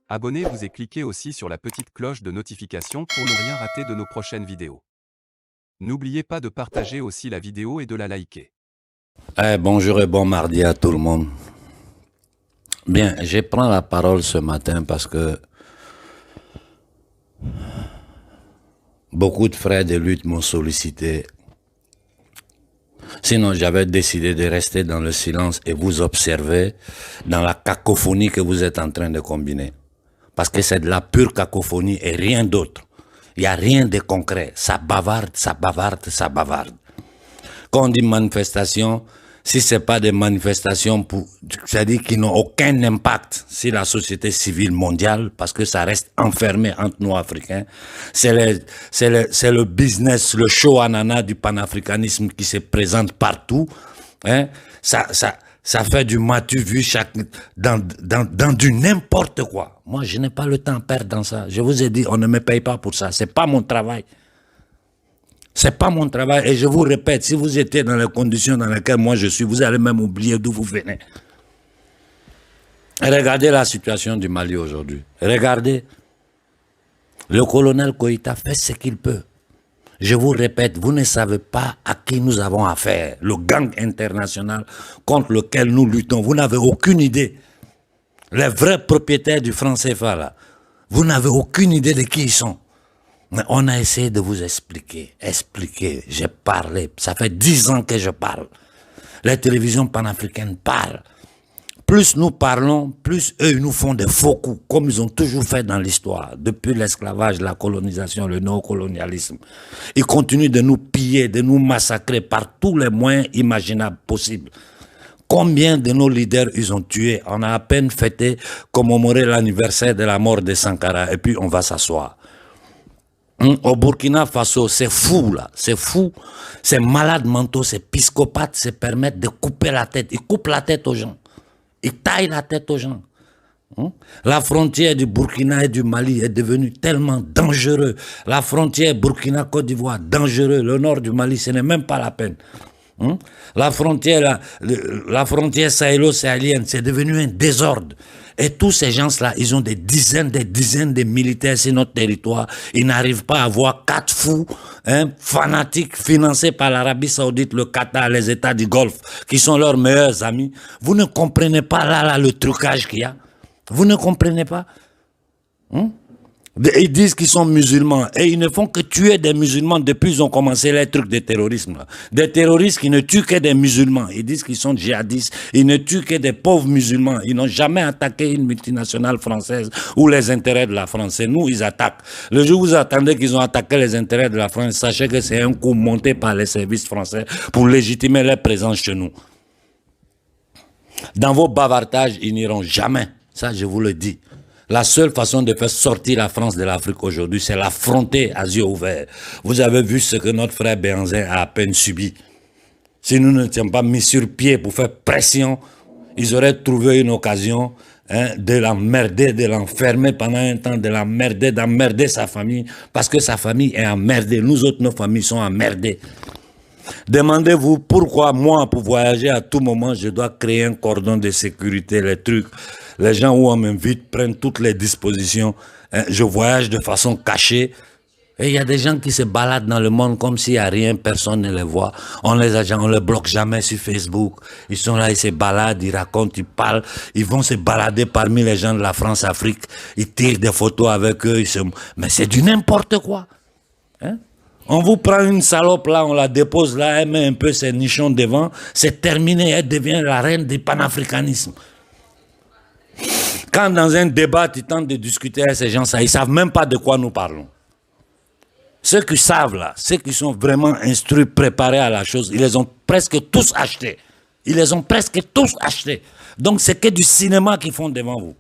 Abonnez-vous et cliquez aussi sur la petite cloche de notification pour ne rien rater de nos prochaines vidéos. N'oubliez pas de partager aussi la vidéo et de la liker. Bonjour et bon mardi à tout le monde. Bien, je prends la parole ce matin parce que beaucoup de frères de lutte m'ont sollicité. Sinon, j'avais décidé de rester dans le silence et vous observer dans la cacophonie que vous êtes en train de combiner. Parce que c'est de la pure cacophonie et rien d'autre. Il n'y a rien de concret. Ça bavarde, ça bavarde, ça bavarde. Quand on dit manifestation, si ce n'est pas des manifestations, c'est-à-dire qui n'ont aucun impact sur la société civile mondiale, parce que ça reste enfermé entre nous Africains, c'est le business, le show ananas du panafricanisme qui se présente partout. Hein? Ça fait du matu vu dans du n'importe quoi. Moi, je n'ai pas le temps à perdre dans ça. Je vous ai dit, on ne me paye pas pour ça. Ce n'est pas mon travail. C'est pas mon travail et je vous répète, si vous étiez dans les conditions dans lesquelles moi je suis, vous allez même oublier d'où vous venez. Regardez la situation du Mali aujourd'hui. Regardez. Le colonel Koïta fait ce qu'il peut. Je vous répète, vous ne savez pas à qui nous avons affaire. Le gang international contre lequel nous luttons. Vous n'avez aucune idée. Les vrais propriétaires du franc CFA là, vous n'avez aucune idée de qui ils sont. Mais on a essayé de vous expliquer, j'ai parlé, ça fait 10 ans que je parle. Les télévisions panafricaines parlent. Plus nous parlons, plus eux nous font des faux coups, comme ils ont toujours fait dans l'histoire, depuis l'esclavage, la colonisation, le néocolonialisme. Ils continuent de nous piller, de nous massacrer par tous les moyens imaginables possibles. Combien de nos leaders ils ont tués? On a à peine fêté, commémoré l'anniversaire de la mort de Sankara, et puis on va s'asseoir. Au Burkina Faso, c'est fou là, c'est fou, ces malades mentaux, ces psychopathes se permettent de couper la tête, ils coupent la tête aux gens, ils taillent la tête aux gens. La frontière du Burkina et du Mali est devenue tellement dangereuse, la frontière Burkina-Côte d'Ivoire, dangereux, le nord du Mali, ce n'est même pas la peine. La frontière sahélo-sahélienne, c'est devenu un désordre. Et tous ces gens-là, ils ont des dizaines de militaires sur notre territoire. Ils n'arrivent pas à avoir 4 fous fanatiques financés par l'Arabie Saoudite, le Qatar, les États du Golfe, qui sont leurs meilleurs amis. Vous ne comprenez pas là le trucage qu'il y a. Vous ne comprenez pas. Ils disent qu'ils sont musulmans et ils ne font que tuer des musulmans depuis qu'ils ont commencé les trucs de terrorisme. Là. Des terroristes qui ne tuent que des musulmans. Ils disent qu'ils sont djihadistes. Ils ne tuent que des pauvres musulmans. Ils n'ont jamais attaqué une multinationale française ou les intérêts de la France. C'est nous, ils attaquent. Le jour où vous attendez qu'ils ont attaqué les intérêts de la France, sachez que c'est un coup monté par les services français pour légitimer leur présence chez nous. Dans vos bavardages, ils n'iront jamais. Ça, je vous le dis. La seule façon de faire sortir la France de l'Afrique aujourd'hui, c'est l'affronter à yeux ouverts. Vous avez vu ce que notre frère Béhanzin a à peine subi. Si nous ne n'étions pas mis sur pied pour faire pression, ils auraient trouvé une occasion de l'emmerder, de l'enfermer pendant un temps, de l'emmerder, d'emmerder sa famille, parce que sa famille est emmerdée. Nous autres, nos familles sont emmerdées. Demandez-vous pourquoi moi, pour voyager à tout moment, je dois créer un cordon de sécurité, les trucs. Les gens où on m'invite prennent toutes les dispositions. Je voyage de façon cachée. Et il y a des gens qui se baladent dans le monde comme s'il n'y a rien, personne ne les voit. On les bloque jamais sur Facebook. Ils sont là, ils se baladent, ils racontent, ils parlent. Ils vont se balader parmi les gens de la France-Afrique. Ils tirent des photos avec eux. Mais c'est du n'importe quoi. On vous prend une salope là, on la dépose là, elle met un peu ses nichons devant, c'est terminé, elle devient la reine du panafricanisme. Quand dans un débat, tu tentes de discuter avec ces gens-là, ils ne savent même pas de quoi nous parlons. Ceux qui savent là, ceux qui sont vraiment instruits, préparés à la chose, ils les ont presque tous achetés. Ils les ont presque tous achetés. Donc c'est que du cinéma qu'ils font devant vous.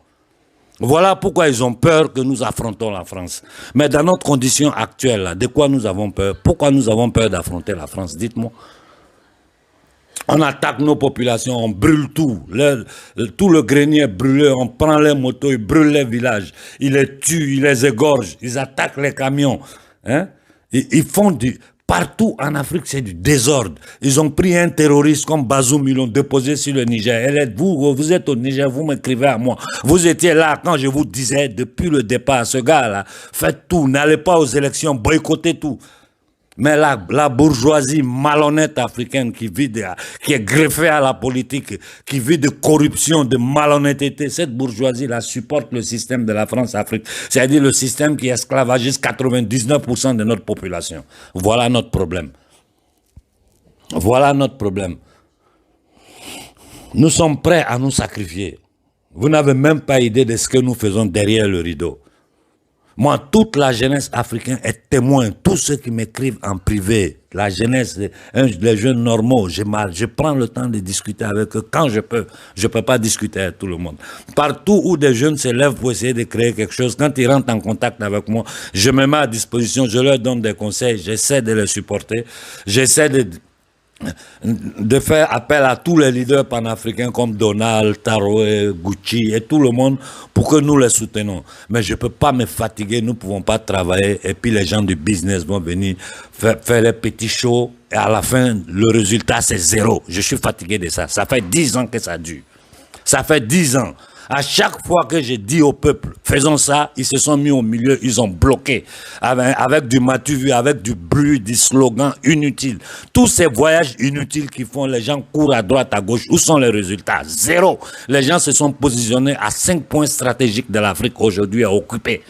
Voilà pourquoi ils ont peur que nous affrontons la France. Mais dans notre condition actuelle, là, de quoi nous avons peur? Pourquoi nous avons peur d'affronter la France? Dites-moi. On attaque nos populations, on brûle tout. Tout le grenier est brûlé, on prend les motos, ils brûlent les villages. Ils les tuent, ils les égorgent, ils attaquent les camions. Ils font du... Partout en Afrique, c'est du désordre. Ils ont pris un terroriste comme Bazoum, ils l'ont déposé sur le Niger. Vous êtes au Niger, vous m'écrivez à moi. Vous étiez là quand je vous disais, depuis le départ, ce gars-là, faites tout, n'allez pas aux élections, boycottez tout. Mais la bourgeoisie malhonnête africaine qui est greffée à la politique, qui vit de corruption, de malhonnêteté, cette bourgeoisie-là supporte le système de la France-Afrique. C'est-à-dire le système qui esclavagise 99% de notre population. Voilà notre problème. Voilà notre problème. Nous sommes prêts à nous sacrifier. Vous n'avez même pas idée de ce que nous faisons derrière le rideau. Moi, toute la jeunesse africaine est témoin. Tous ceux qui m'écrivent en privé, la jeunesse, les jeunes normaux, je prends le temps de discuter avec eux quand je peux. Je peux pas discuter avec tout le monde. Partout où des jeunes se lèvent pour essayer de créer quelque chose, quand ils rentrent en contact avec moi, je me mets à disposition, je leur donne des conseils, j'essaie de les supporter, j'essaie de faire appel à tous les leaders panafricains comme Donald, Taroé, Gucci et tout le monde pour que nous les soutenons. Mais je ne peux pas me fatiguer, nous ne pouvons pas travailler et puis les gens du business vont venir faire les petits shows et à la fin, le résultat c'est zéro. Je suis fatigué de ça. Ça fait 10 ans que ça dure. Ça fait 10 ans. À chaque fois que j'ai dit au peuple, faisons ça, ils se sont mis au milieu, ils ont bloqué. Avec du matu-vu, avec du bruit, des slogans inutiles. Tous ces voyages inutiles qui font, les gens courent à droite, à gauche. Où sont les résultats? Zéro. Les gens se sont positionnés à 5 points stratégiques de l'Afrique aujourd'hui à occuper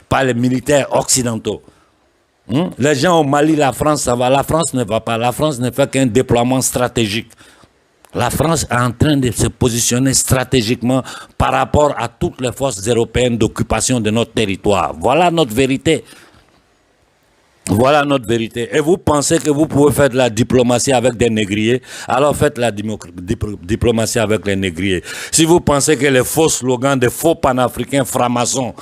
par les militaires occidentaux. Les gens au Mali, la France, ça va. La France ne va pas. La France ne fait qu'un déploiement stratégique. La France est en train de se positionner stratégiquement par rapport à toutes les forces européennes d'occupation de notre territoire. Voilà notre vérité. Voilà notre vérité. Et vous pensez que vous pouvez faire de la diplomatie avec des négriers, alors faites la diplomatie avec les négriers. Si vous pensez que les faux slogans des faux panafricains francs-maçons,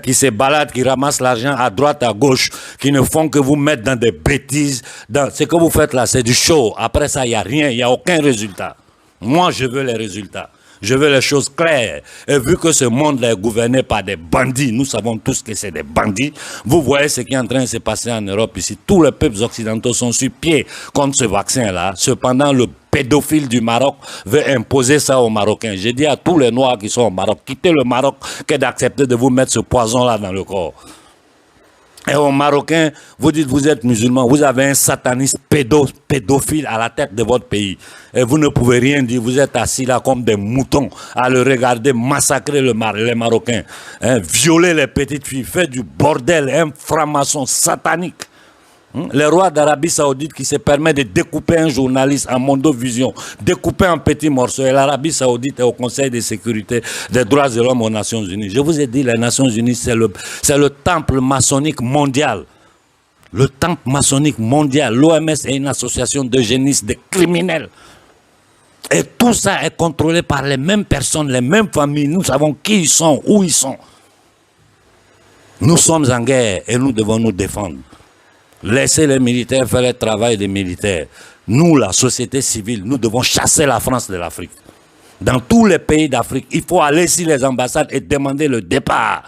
qui se baladent, qui ramassent l'argent à droite, à gauche, qui ne font que vous mettre dans des bêtises, ce que vous faites là, c'est du show. Après ça, il n'y a rien, il n'y a aucun résultat. Moi, je veux les résultats. Je veux les choses claires. Et vu que ce monde-là est gouverné par des bandits, nous savons tous que c'est des bandits, vous voyez ce qui est en train de se passer en Europe ici. Tous les peuples occidentaux sont sur pied contre ce vaccin-là. Cependant, le pédophile du Maroc veut imposer ça aux Marocains. J'ai dit à tous les Noirs qui sont au Maroc, quittez le Maroc que d'accepter de vous mettre ce poison-là dans le corps. Et aux Marocains, vous dites vous êtes musulmans, vous avez un sataniste pédophile à la tête de votre pays. Et vous ne pouvez rien dire, vous êtes assis là comme des moutons à le regarder massacrer les Marocains, violer les petites filles, faire du bordel, un franc-maçon satanique. Le roi d'Arabie Saoudite qui se permet de découper un journaliste en mondovision, découper en petits morceaux. Et l'Arabie Saoudite est au Conseil de sécurité des droits de l'homme aux Nations Unies. Je vous ai dit, les Nations Unies, c'est le temple maçonnique mondial. Le temple maçonnique mondial. L'OMS est une association d'eugénistes, de criminels. Et tout ça est contrôlé par les mêmes personnes, les mêmes familles. Nous savons qui ils sont, où ils sont. Nous sommes en guerre et nous devons nous défendre. Laissez les militaires faire le travail des militaires. Nous, la société civile, nous devons chasser la France de l'Afrique. Dans tous les pays d'Afrique, il faut aller sur les ambassades et demander le départ.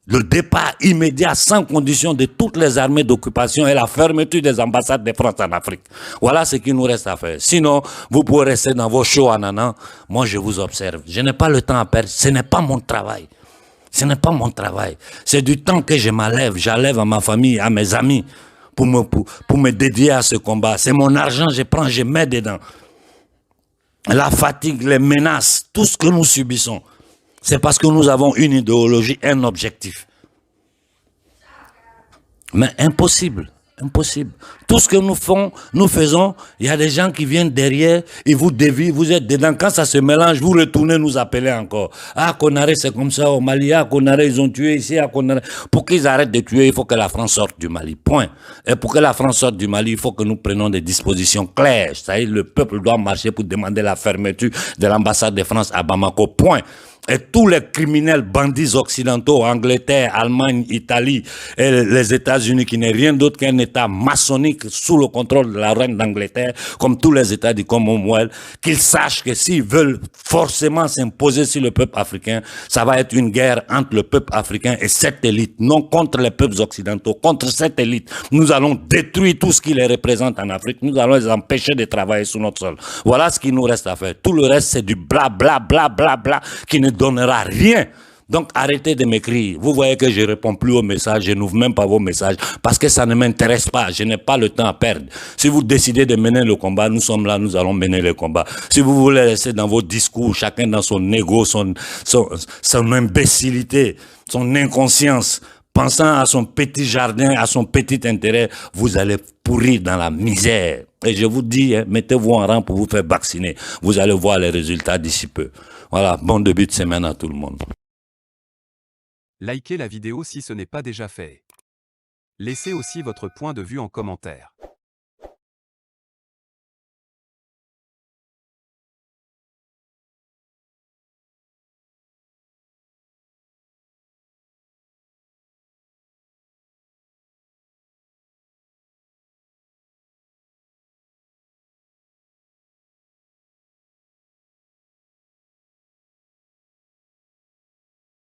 Le départ immédiat, sans condition, de toutes les armées d'occupation et la fermeture des ambassades de France en Afrique. Voilà ce qu'il nous reste à faire. Sinon, vous pouvez rester dans vos shows en annan. Moi, je vous observe. Je n'ai pas le temps à perdre. Ce n'est pas mon travail. Ce n'est pas mon travail. C'est du temps que je j'enlève à ma famille, à mes amis, pour me dédier à ce combat. C'est mon argent, je prends, je mets dedans. La fatigue, les menaces, tout ce que nous subissons, c'est parce que nous avons une idéologie, un objectif. Mais impossible. Impossible. Tout ce que nous faisons, il y a des gens qui viennent derrière, ils vous dévient, vous êtes dedans. Quand ça se mélange, vous retournez nous appeler encore. Ah, Konaré, c'est comme ça au Mali. Ah, Konaré, ils ont tué ici. Ah, Konaré. Pour qu'ils arrêtent de tuer, il faut que la France sorte du Mali. Point. Et pour que la France sorte du Mali, il faut que nous prenions des dispositions claires. C'est-à-dire, le peuple doit marcher pour demander la fermeture de l'ambassade de France à Bamako. Point. Et tous les criminels, bandits occidentaux, Angleterre, Allemagne, Italie et les États-Unis, qui n'est rien d'autre qu'un État maçonnique sous le contrôle de la reine d'Angleterre, comme tous les États du Commonwealth, qu'ils sachent que s'ils veulent forcément s'imposer sur le peuple africain, ça va être une guerre entre le peuple africain et cette élite, non contre les peuples occidentaux, contre cette élite. Nous allons détruire tout ce qui les représente en Afrique, nous allons les empêcher de travailler sur notre sol. Voilà ce qu'il nous reste à faire. Tout le reste, c'est du bla bla bla bla bla qui ne donnera rien. Donc arrêtez de m'écrire. Vous voyez que je ne réponds plus aux messages, je n'ouvre même pas vos messages parce que ça ne m'intéresse pas. Je n'ai pas le temps à perdre. Si vous décidez de mener le combat, nous sommes là, nous allons mener le combat. Si vous voulez rester dans vos discours, chacun dans son ego, son imbécilité, son inconscience, pensant à son petit jardin, à son petit intérêt, vous allez pourrir dans la misère. Et je vous dis, mettez-vous en rang pour vous faire vacciner. Vous allez voir les résultats d'ici peu. Voilà, bon début de semaine à tout le monde. Likez la vidéo si ce n'est pas déjà fait. Laissez aussi votre point de vue en commentaire.